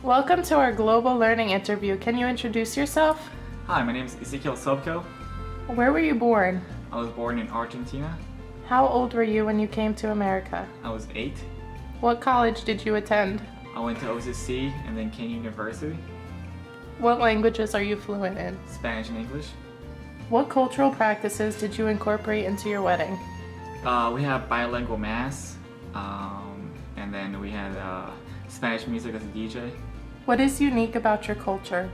Welcome to our global learning interview. Can you introduce yourself? Hi, my name is Ezequiel Zubko. Where were you born? I was born in Argentina. How old were you when you came to America? I was 8. What college did you attend? I went to OCC and then King University. What languages are you fluent in? Spanish and English. What cultural practices did you incorporate into your wedding? We have bilingual mass, and then we had Spanish music as a DJ. What is unique about your culture?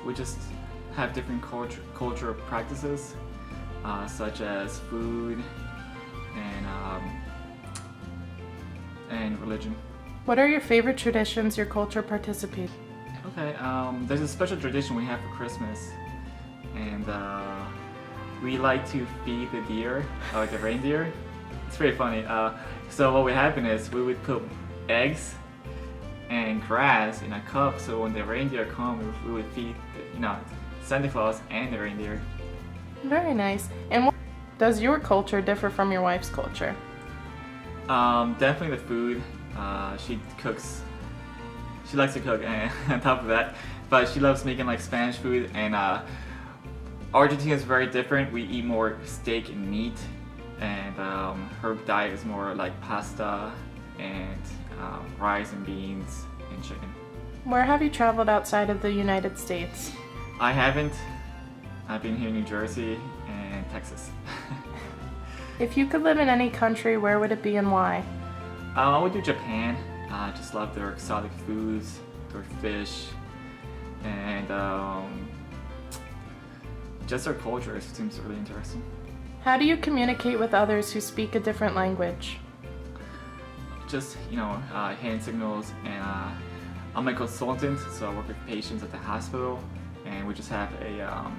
We just have different cultural practices, such as food and religion. What are your favorite traditions your culture participates? Okay, there's a special tradition we have for Christmas, and we like to feed the deer, or the reindeer. It's pretty funny. So what would happen is we would put eggs and grass in a cup, so when the reindeer come, we would feed, Santa Claus and the reindeer. Very nice. And what does your culture differ from your wife's culture? Definitely the food. She cooks. She likes to cook, and on top of that, but she loves making like Spanish food. And Argentina is very different. We eat more steak and meat, and her diet is more like pasta and rice and beans and chicken. Where have you traveled outside of the United States? I haven't. I've been here in New Jersey and Texas. If you could live in any country, where would it be and why? I would do Japan. I just love their exotic foods, their fish, and just their culture seems really interesting. How do you communicate with others who speak a different language? Just, hand signals, and I'm a consultant, so I work with patients at the hospital, and we just have a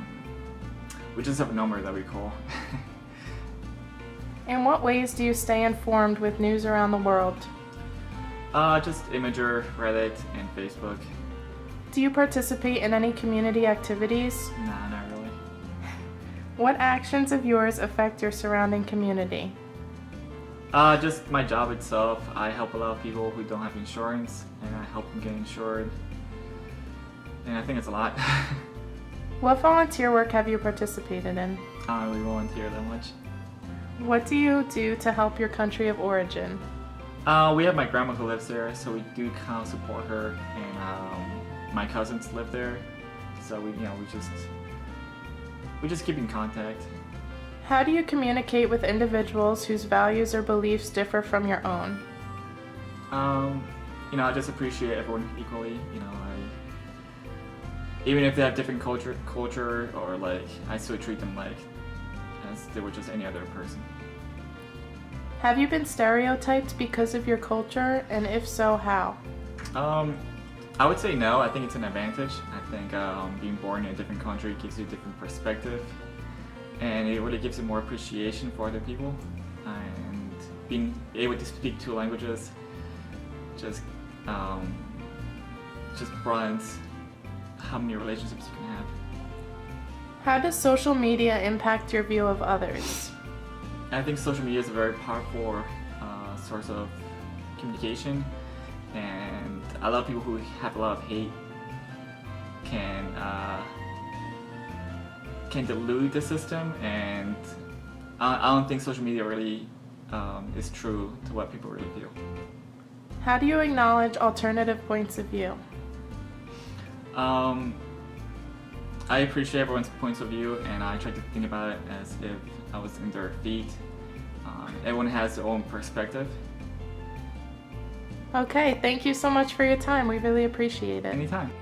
number that we call. In what ways do you stay informed with news around the world? Just Imager, Reddit, and Facebook. Do you participate in any community activities? Nah, not really. What actions of yours affect your surrounding community? Just my job itself. I help a lot of people who don't have insurance, and I help them get insured. And I think it's a lot. What volunteer work have you participated in? I don't really volunteer that much. What do you do to help your country of origin? We have my grandma who lives there, so we do kind of support her, and my cousins live there, so we just keep in contact. How do you communicate with individuals whose values or beliefs differ from your own? I just appreciate everyone equally. Even if they have different culture, or I still treat them like as they were just any other person. Have you been stereotyped because of your culture, and if so, how? I would say no. I think it's an advantage. I think being born in a different country gives you a different perspective, and it really gives you more appreciation for other people. And being able to speak 2 languages just broadens how many relationships you can have. How does social media impact your view of others? I think social media is a very powerful source of communication, and a lot of people who have a lot of hate can dilute the system, and I don't think social media really is true to what people really feel. How do you acknowledge alternative points of view? I appreciate everyone's points of view, and I try to think about it as if I was in their feet. Everyone has their own perspective. Okay, thank you so much for your time. We really appreciate it. Anytime.